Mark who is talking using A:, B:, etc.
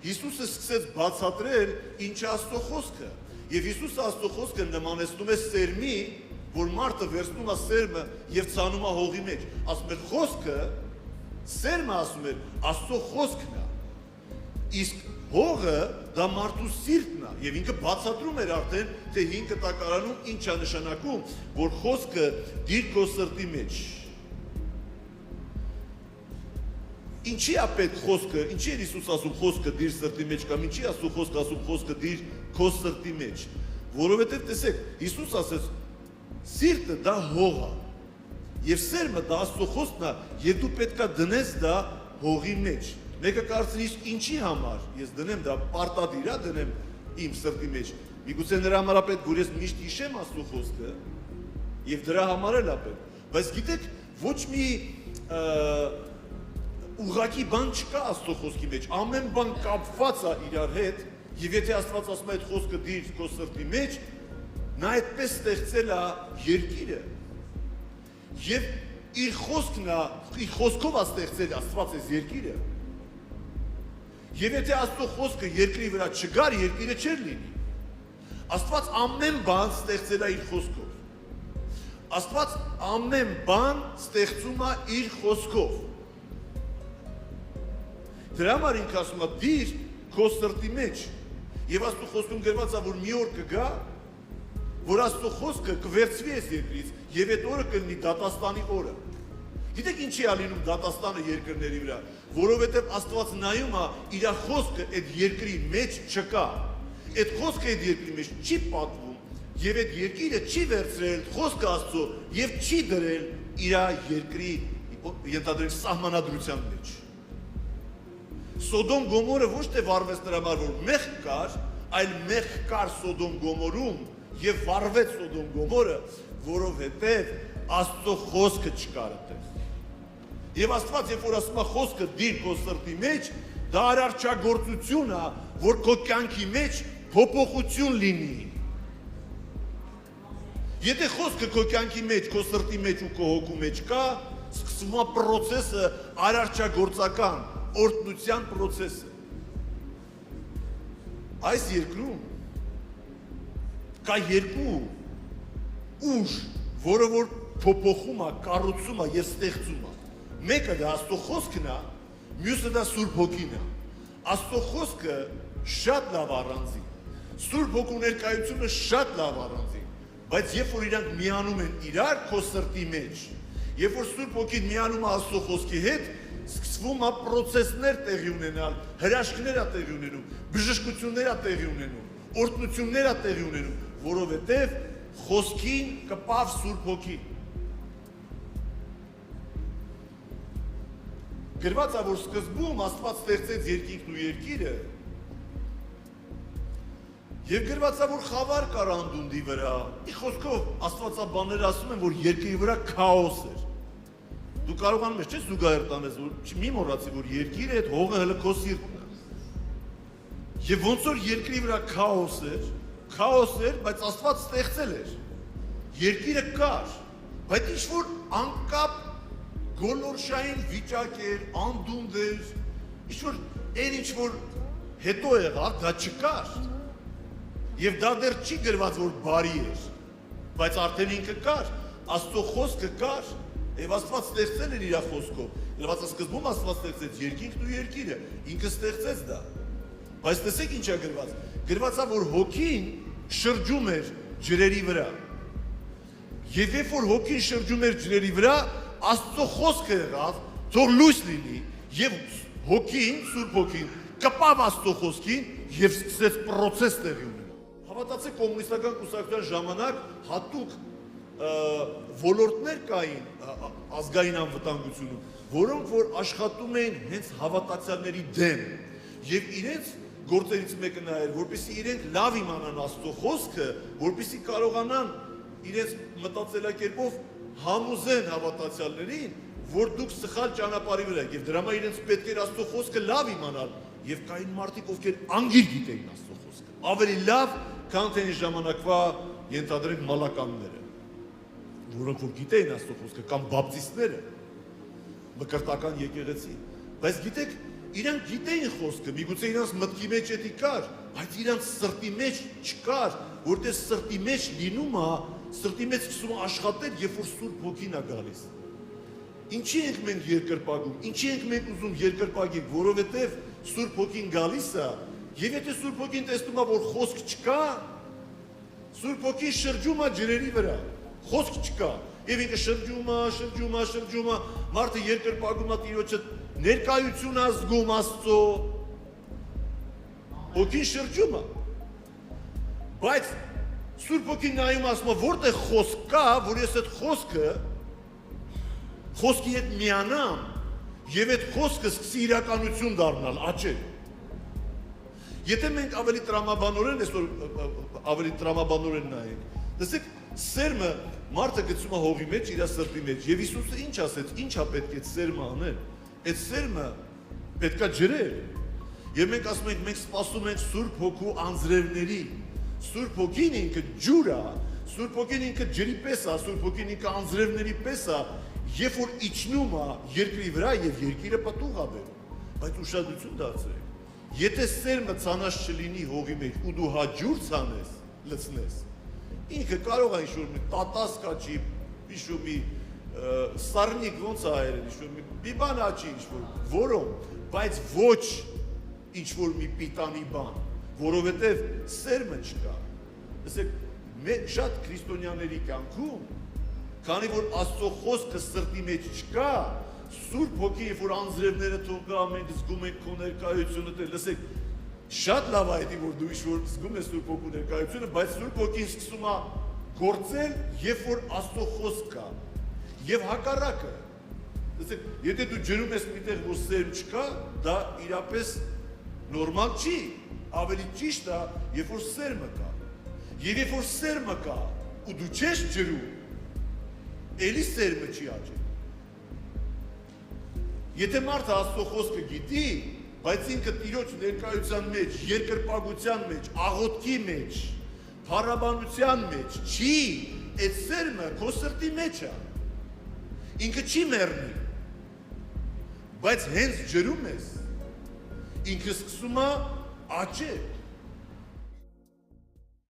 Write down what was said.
A: Հիսուսը սկսեց բացատրել ինչ է Աստծո խոսքը։ Եվ Հիսուսը Աստծո խոսքը նմանեցնում է սերմի, որ մարդը վերցնում է սերմը եւ ցանում է հողի մեջ։ Ասում էր խոսքը, սերմը ասում էր Աստծո խոսքն է։ Իսկ հողը դա մարդու սիրտն է եւ ինքը բացատրում էր արդեն, թե 5 տակարանում ինչ է նշանակում, որ խոսքը դիր քո սրտի մեջ։ Ինչի է պետք խոսքը, ինչի է Հիսուս ասում խոսքը դիր սրտի մեջ կամ ինչի ասում խոսքը ասում խոսքը դիր քո սրտի մեջ, որովհետև տեսեք, Հիսուս ասեց, սիրտը դա հող է, եւ սերմը դա Աստծո խոսքն է, եւ դու պետքա դնես դա հողի մեջ։ Մեկը կարծեն իսկ ինչի համար ես դնեմ դա պարտադիր է դնեմ իմ սրտի մեջ։ Միգուցե նրա համար է պետք, որ ես միշտ հիշեմ Աստծո խոսքը, եւ դրա համար էլ է պետք։ Բայց գիտեք, ոչ մի ուղղակի բան չկա Աստծո խոսքի մեջ, ամեն բան կապված է իրար հետ, եւ եթե Աստված ասում է այդ խոսքը դիր քո սրտի մեջ, նա այդպես ստեղծել է երկիրը։ Եվ իր խոսքն է, իր խոսքով է ստեղծել Աստված այս երկիրը։ Եվ եթե Աստծո խոսքը երկրի վրա չգար, երկիրը չէր լինի։ Աստված ամեն բան ստեղծել է իր խոսքով։ Աստված ամեն բան ստեղծում է իր խոսքով։ Դրա համար ինքը ասում է դիր քո սրտի մեջ։ Եվ Աստծո խոսքում գրված է, որ մի օր կգա, որ Աստծո խոսքը կվերցվի այս երկրից, եւ այդ օրը կլինի դատաստանի օրը։ Գիտեք ինչի է լինում դատաստանը երկրների վրա, որովհետեւ Աստված նայում է իր խոսքը այդ երկրի մեջ չկա։ Այդ խոսքը այդ երկրի մեջ չի պատվում, եւ այդ երկիրը չի վերցրել խոսքը Աստծո եւ չի դրել իր երկրի ենթադրենք սահմանադրության մեջ։ Սոդոմ Գոմորը ոչ թե վառվեց նրա համար, որ մեղք կար, այլ մեղք կար Սոդոմ Գոմորում եւ վառվեց Սոդոմ Գոմորը, որովհետեւ Աստծո խոսքը չկար այդտեղ։ Եվ Աստված, երբ որ ասում է խոսքը դիր քո սրտի մեջ, դա արարչագործություն է, որ քո կյանքի մեջ փոփոխություն լինի։ Եթե խոսքը քո կյանքի մեջ, քո սրտի մեջ ու քո հոգու մեջ կա, սկսվում է process-ը արարչագործական օրտնության process-ը։ Այս երկրում կա երկու ուժ, որը որ փոփոխում է, կառուցում է եւ ստեղծում է։ Մեկը դա Աստծո խոսքն է, մյուսը դա Սուրբ Հոգին է։ Աստծո խոսքը շատ լավ առանձին, Սուրբ Հոգու ներկայությունը շատ լավ առանձին, բայց երբ որ իրանք միանում են իրար քո սրտի մեջ, երբ որ Սուրբ Հոգին միանում է Աստծո խոսքի հետ, սկսվում է process-ներ տեղի ունենալ, հրաշքներ է տեղի ունենում, բժշկություններ է տեղի ունենում, օրհնություններ է տեղի ունենում, որովհետև խոսքին կպավ Սուրբ Հոգին։ Գրված է, որ սկզբում Աստված ստեղծեց երկինքն ու երկիրը, եւ գրված է, որ խավար կար անդունդի վրա։ Ի խոսքով Աստվածաբանները ասում են, որ երկրի վրա քաոս էր։ Դու կարողանում ես, չէ՞, զուգահեռ տանես, որ մի մոռացի, որ երկիրը այդ հողը հələ քո սիրտն է։ Եվ ոնց որ երկրի վրա քաոս էր, բայց Աստված ստեղծել էր։ Երկիրը կար, բայց ինչ որ անկապ գոլորշային վիճակ էր, անդունդ էր, ինչ որ այն ինչ որ հետո եղավ, դա չկար։ Եվ դա դեռ չի գրված, որ բարի էր, բայց արդեն ինքը կար, Աստծո խոսքը կար, եւ Աստված ստեղծել էր իր խոսքով։ Գրված է սկզբում Աստված ստեղծեց երկինքն ու երկիրը, ինքը ստեղծեց դա։ Բայց տեսեք ինչ է գրված։ Գրված է, որ հոգին շրջում էր ջրերի վրա։ Եվ երբ որ հոգին շրջում էր ջրերի վրա, Աստծո խոսքը եղավ, թող լույս լինի, եւ հոգին, Սուրբ Հոգին, կպավ Աստծո խոսքին եւ սկսեց process տեղի ունենալ։ Հավատացեք, կոմունիստական կուսակցության ժամանակ հատուկ ոլորտներ կային ազգային անվտանգությունում, որոնք որ աշխատում էին հենց հավատացյալների դեմ եւ իրենց գործերից մեկը նա էր, որպեսզի իրենք լավ իմանան Աստծո խոսքը, որպեսզի կարողանան իրենց մտածելակերպով համոզեն հավատացյալներին, որ դուք սխալ ճանապարհի վրա եք եւ դրա համար իրենց պետք էր Աստծո խոսքը լավ իմանալ եւ կային մարդիկ, ովքեր անգիր գիտեին Աստծո խոսքը, ավելի լավ, քան թե ժամանակվա ենթադրենք մալականները, որոնք որ գիտեին Աստծո խոսքը կամ բապտիստները, մկրտական եկեղեցի։ Բայց գիտեք, Իրանք գիտեին խոսքը, միգուցե իրանց մտքի մեջ էդի կար, բայց իրանց սրտի մեջ չկար, որտեղ սրտի մեջ լինում է, սրտի մեջ սկսում է աշխատել, երբ որ Սուրբ Հոգին է գալիս։ Ինչի ենք մենք երկրպագում, ինչի ենք մենք ուզում երկրպագենք, որովհետև Սուրբ Հոգին գալիս է, եւ եթե Սուրբ Հոգին տեսնում է, որ խոսք չկա, Սուրբ Հոգին շրջում է ջրերի վրա, խոսք չկա, եւ ինքը շրջում է, մարդը երկրպագում է Տիրոջը ներկայություն ազգում Աստծո, Հոգին շրջում է, բայց Սուրբ Հոգին նայում ասում է, որտեղ խոսք կա, որ ես այդ խոսքի հետ միանամ եւ այդ խոսքը սկսի իրականություն դառնալ, աճել։ Եթե մենք ավելի տրամաբանորեն նայենք, տեսեք, սերմը մարդը գցում է հողի մեջ, իր սրտի մեջ, եւ Հիսուսը ինչ ասեց, ինչա պետք է սերմը անել։ Այդ սերմը պետքա ջրել։ Եվ մենք ասում ենք, մենք սպասում ենք Սուրբ Հոգու անձրևների։ Սուրբ Հոգին ինքը ջուր է, Սուրբ Հոգին ինքը ջրի պես է, Սուրբ Հոգին ինքը անձրևների պես է, երբ որ իջնում է երկրի վրա եւ երկիրը պտուղ է բերում։ Բայց ուշադրություն դարձրեք։ Եթե սերմը ցանած չլինի հողի մեջ ու դու հաջուր ցանես, լցնես, ինքը կարող է ինչ-որ մի տատաս կաչի, ինչ-որ մի սառնիկ ոնց է հայերեն, ինչ-որ մի բան աչի ինչ-որ, որոմ, բայց ոչ ինչ-որ մի պիտանի բան, որովհետև սերմը չկա։ Տեսեք, շատ քրիստոնյաների կյանքում, քանի որ Աստծո խոսքը սրտի մեջ չկա, Սուրբ Հոգի, երբ որ անձրևները թողա, մենք զգում ենք քո ներկայությունը, լսեք, շատ լավ է, որ դու ինչ-որ զգում ես Սուրբ Հոգու ներկայությունը, բայց Սուրբ Հոգին սկսում է գործել, երբ որ Աստծո խոսք կա, եւ հակառակը։ Տեսեք, եթե դու ջրում ես միտեղ, որ սերմ չկա, դա իրապես նորմալ չի, ավելի ճիշտ է, երբ որ սերմը կա։ Եվ երբ որ սերմը կա, ու դու չես ջրում, էլի սերմը չի աճել։ Եթե մարդը Աստծո խոսքը գիտի, բայց ինքը Տիրոջ ներկայության մեջ, երկրպագության մեջ, աղոթքի մեջ, փառաբանության մեջ չի, այդ սերմը քո սրտի մեջ է։ Ինքը չի մեռնի, բայց հենց ջրում ես, ինքը սկսում է աճել։